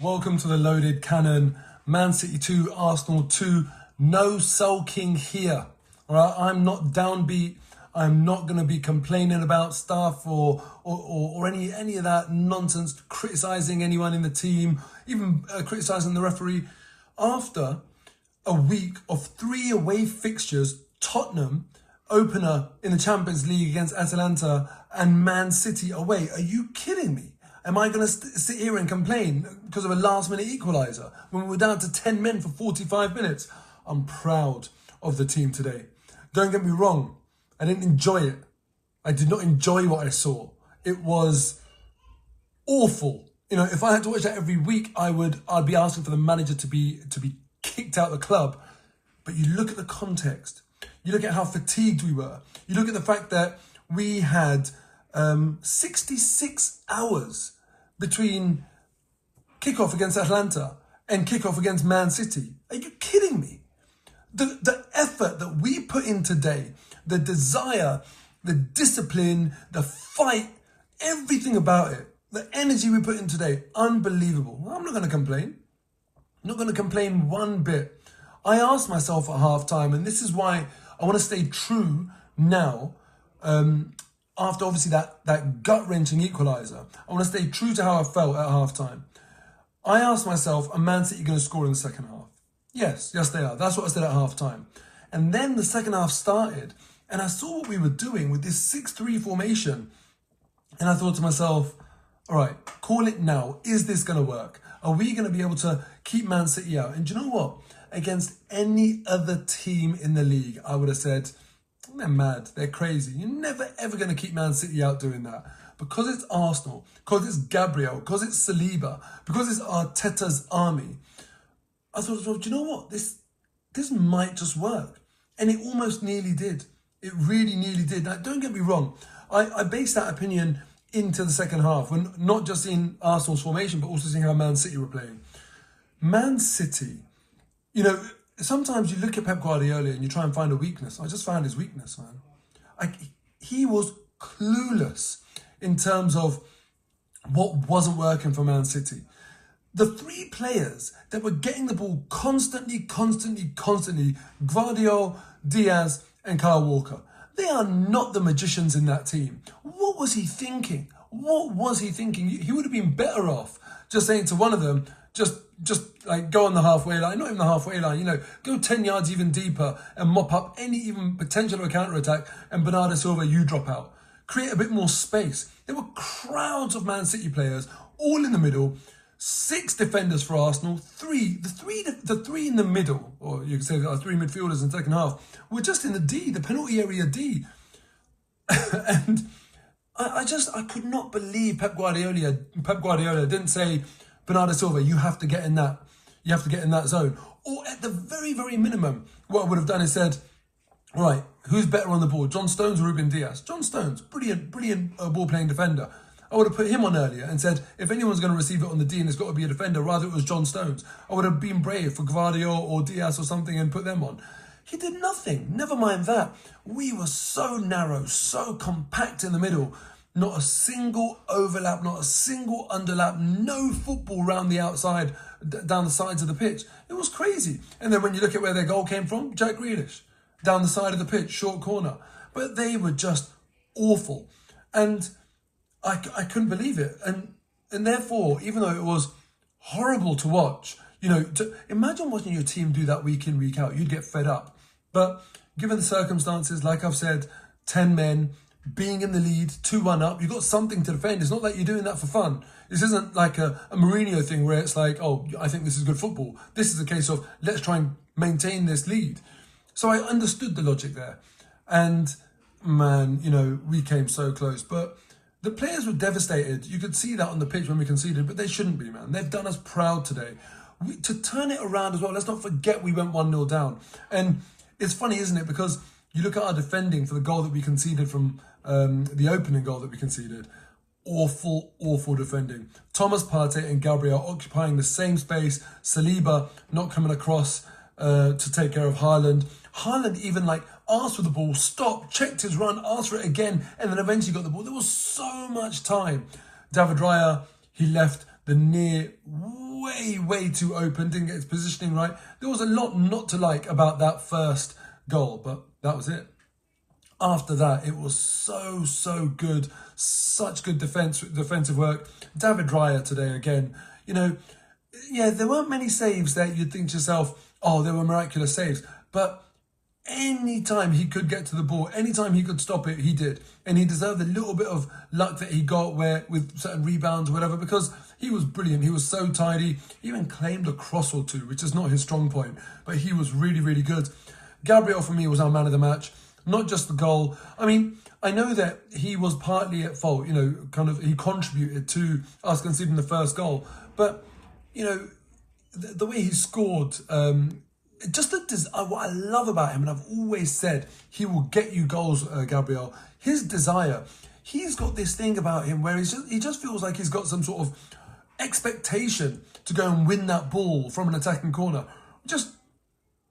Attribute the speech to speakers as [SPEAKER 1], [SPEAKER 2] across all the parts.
[SPEAKER 1] welcome to the Loaded Cannon. Man City 2, Arsenal 2. No sulking here. All right, I'm not downbeat. I'm not going to be complaining about stuff or any of that nonsense, criticising anyone in the team, even criticising the referee. After a week of 3 away fixtures, Tottenham, opener in the Champions League against Atalanta, and Man City away. Are you kidding me? Am I going to sit here and complain because of a last-minute equaliser when we were down to 10 men for 45 minutes? I'm proud of the team today. Don't get me wrong. I didn't enjoy it. I did not enjoy what I saw. It was awful. You know, if I had to watch that every week, I'd be asking for the manager to be kicked out of the club. But you look at the context. You look at how fatigued we were. You look at the fact that we had 66 hours between kickoff against Atlanta and kickoff against Man City. Are you kidding me? The effort that we put in today, the desire, the discipline, the fight, everything about it, the energy we put in today, unbelievable. Well, I'm not going to complain. I'm not going to complain one bit. I asked myself at halftime, and this is why I want to stay true now, after obviously that gut-wrenching equaliser. I want to stay true to how I felt at halftime. I asked myself, are Man City going to score in the second half? Yes, they are. That's what I said at halftime. And then the second half started, and I saw what we were doing with this 6-3 formation. And I thought to myself, all right, call it now. Is this going to work? Are we going to be able to keep Man City out? And do you know what? Against any other team in the league, I would have said, they're mad, they're crazy. You're never, ever going to keep Man City out doing that. Because it's Arsenal, because it's Gabriel, because it's Saliba, because it's Arteta's army. I thought, well, do you know what? This might just work. And it almost nearly did. It really nearly did. Now, don't get me wrong. I based that opinion into the second half, when not just in Arsenal's formation, but also seeing how Man City were playing. Man City, you know, sometimes you look at Pep Guardiola and you try and find a weakness. I just found his weakness, man. He was clueless in terms of what wasn't working for Man City. The 3 players that were getting the ball constantly, Gvardiol, Diaz and Kyle Walker, they are not the magicians in that team. What was he thinking? What was he thinking? He would have been better off just saying to one of them, just like go on the halfway line, not even the halfway line, you know, go 10 yards even deeper and mop up any even potential of a counter-attack, and Bernardo Silva, you drop out. Create a bit more space. There were crowds of Man City players all in the middle, 6 defenders for Arsenal, the three in the middle, or you could say there are 3 midfielders in the second half, were just in the D, the penalty area D. And I could not believe Pep Guardiola didn't say, Bernardo Silva, you have to get in that zone. Or at the very, very minimum, what I would have done is said, all right, who's better on the ball, John Stones or Ruben Diaz? John Stones, brilliant ball-playing defender. I would have put him on earlier and said, if anyone's going to receive it on the D and it's got to be a defender, rather it was John Stones. I would have been brave for Gvardiol or Diaz or something and put them on. He did nothing. Never mind that. We were so narrow, so compact in the middle. Not a single overlap, not a single underlap, no football round the outside, down the sides of the pitch. It was crazy. And then when you look at where their goal came from, Jack Grealish, down the side of the pitch, short corner. But they were just awful. And I couldn't believe it. And therefore, even though it was horrible to watch, you know, imagine watching your team do that week in, week out. You'd get fed up. But given the circumstances, like I've said, 10 men, being in the lead, 2-1 up, you've got something to defend. It's not like you're doing that for fun. This isn't like a Mourinho thing where it's like, oh, I think this is good football. This is a case of, let's try and maintain this lead. So I understood the logic there. And man, you know, we came so close. But the players were devastated. You could see that on the pitch when we conceded, but they shouldn't be, man. They've done us proud today. To turn it around as well, let's not forget we went 1-0 down. And it's funny, isn't it? Because you look at our defending for the goal that we conceded from the opening goal that we conceded. Awful defending. Thomas Partey and Gabriel occupying the same space. Saliba not coming across to take care of Haaland. Haaland even asked for the ball, stopped, checked his run, asked for it again, and then eventually got the ball. There was so much time. David Raya, he left the near way too open, didn't get his positioning right. There was a lot not to like about that first goal, but that was it. After that, it was so good. Such good defensive work. David Raya today again. You know, yeah, there weren't many saves that you'd think to yourself, oh, they were miraculous saves. But anytime he could get to the ball, anytime he could stop it, he did. And he deserved a little bit of luck that he got with certain rebounds or whatever, because he was brilliant. He was so tidy. He even claimed a cross or two, which is not his strong point, but he was really good. Gabriel, for me, was our man of the match. Not just the goal. I mean, I know that he was partly at fault, you know, he contributed to us conceding the first goal. But, you know, the way he scored, what I love about him, and I've always said, he will get you goals, Gabriel. His desire, he's got this thing about him where he just feels like he's got some sort of expectation to go and win that ball from an attacking corner.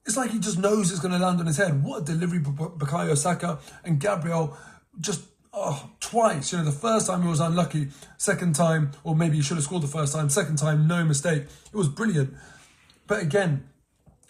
[SPEAKER 1] It's like he just knows it's going to land on his head. What a delivery, Bukayo Saka and Gabriel, just twice. You know, the first time he was unlucky, second time, or maybe he should have scored the first time, second time, no mistake. It was brilliant. But again,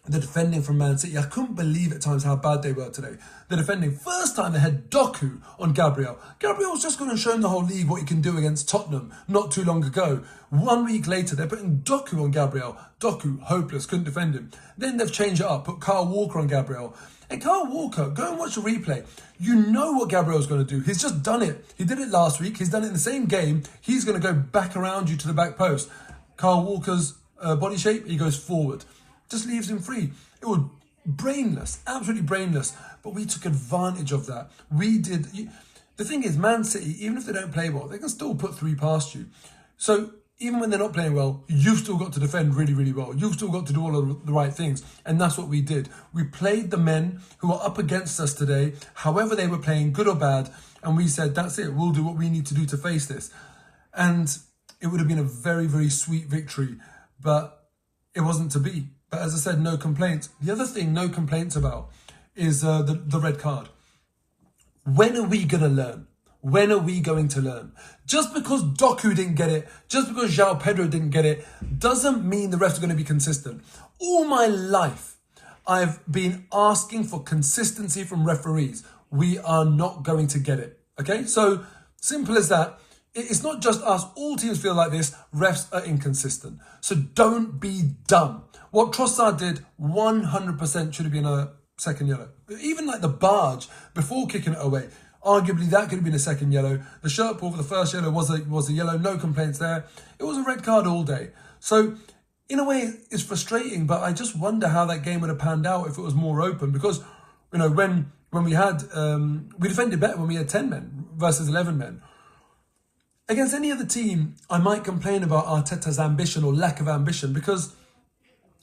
[SPEAKER 1] the defending from Man City, I couldn't believe at times how bad they were today. The defending, first time they had Doku on Gabriel. Gabriel was just going to show the whole league what he can do against Tottenham not too long ago. 1 week later, they're putting Doku on Gabriel. Doku, hopeless, couldn't defend him. Then they've changed it up, put Kyle Walker on Gabriel. And Kyle Walker, go and watch the replay. You know what Gabriel's going to do. He's just done it. He did it last week. He's done it in the same game. He's going to go back around you to the back post. Kyle Walker's body shape, he goes forward. Just leaves him free. It was brainless, absolutely brainless. But we took advantage of that. We did. The thing is, Man City, even if they don't play well, they can still put three past you. So even when they're not playing well, you've still got to defend really well. You've still got to do all of the right things. And that's what we did. We played the men who are up against us today, however they were playing, good or bad. And we said, that's it. We'll do what we need to do to face this. And it would have been a very sweet victory. But it wasn't to be. But as I said, no complaints. The other thing no complaints about is the red card. When are we going to learn? When are we going to learn? Just because Doku didn't get it, just because João Pedro didn't get it, doesn't mean the refs are going to be consistent. All my life, I've been asking for consistency from referees. We are not going to get it. Okay? So, simple as that. It's not just us. All teams feel like this. Refs are inconsistent. So don't be dumb. What Trossard did, 100% should have been a second yellow. Even like the barge before kicking it away, arguably that could have been a second yellow. The shirt pull for the first yellow was a yellow. No complaints there. It was a red card all day. So in a way, it's frustrating, but I just wonder how that game would have panned out if it was more open. Because, you know, when we had, we defended better when we had 10 men versus 11 men. Against any other team, I might complain about Arteta's ambition or lack of ambition, because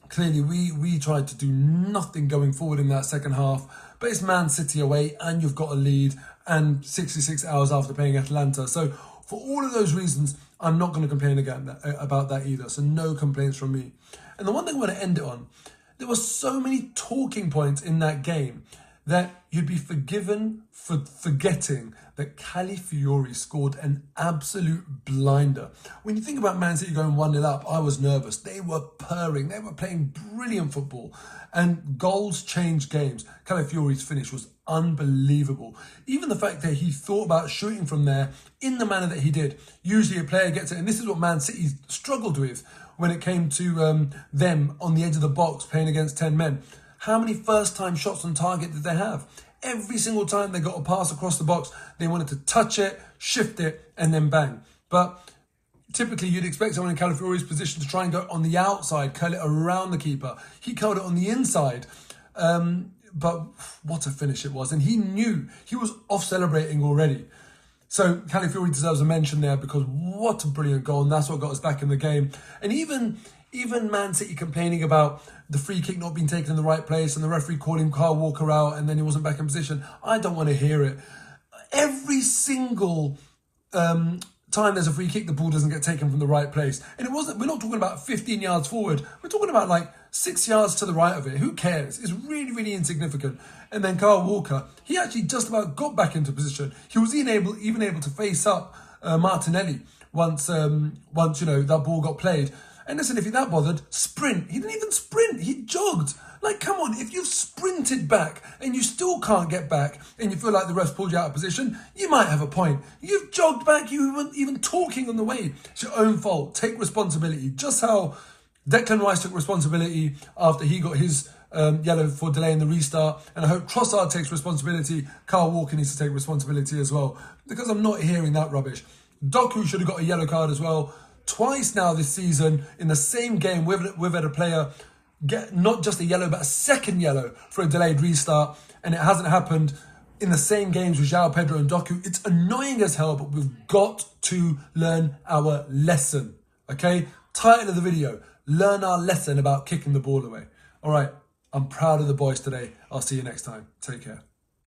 [SPEAKER 1] clearly we tried to do nothing going forward in that second half. But it's Man City away and you've got a lead, and 66 hours after playing Atalanta. So for all of those reasons, I'm not going to complain again about that either. So no complaints from me. And the one thing I want to end it on, there were so many talking points in that game that you'd be forgiven for forgetting that Calafiori scored an absolute blinder. When you think about Man City going 1-0 up, I was nervous. They were purring. They were playing brilliant football. And goals change games. Calafiori's finish was unbelievable. Even the fact that he thought about shooting from there in the manner that he did. Usually a player gets it, and this is what Man City struggled with when it came to them on the edge of the box playing against 10 men. How many first-time shots on target did they have? Every single time they got a pass across the box, they wanted to touch it, shift it, and then bang. But typically, you'd expect someone in Calafiori's position to try and go on the outside, curl it around the keeper. He curled it on the inside. But what a finish it was. And he knew he was off celebrating already. So Calafiori deserves a mention there, because what a brilliant goal. And that's what got us back in the game. And even Man City complaining about the free kick not being taken in the right place and the referee calling Kyle Walker out and then he wasn't back in position. I don't want to hear it. Every single time there's a free kick, the ball doesn't get taken from the right place. And we're not talking about 15 yards forward. We're talking about like 6 yards to the right of it. Who cares? It's really insignificant. And then Kyle Walker, he actually just about got back into position. He was even able to face up Martinelli once you know, that ball got played. And listen, if you're that bothered, sprint. He didn't even sprint, he jogged. Like, come on, if you've sprinted back and you still can't get back and you feel like the ref pulled you out of position, you might have a point. You've jogged back, you weren't even talking on the way. It's your own fault. Take responsibility. Just how Declan Rice took responsibility after he got his yellow for delaying the restart. And I hope Trossard takes responsibility. Kyle Walker needs to take responsibility as well, because I'm not hearing that rubbish. Doku should have got a yellow card as well. Twice now this season, in the same game, we've had a player get not just a yellow, but a second yellow for a delayed restart. And it hasn't happened in the same games with João Pedro and Doku. It's annoying as hell, but we've got to learn our lesson. Okay? Title of the video, learn our lesson about kicking the ball away. All right, I'm proud of the boys today. I'll see you next time. Take care.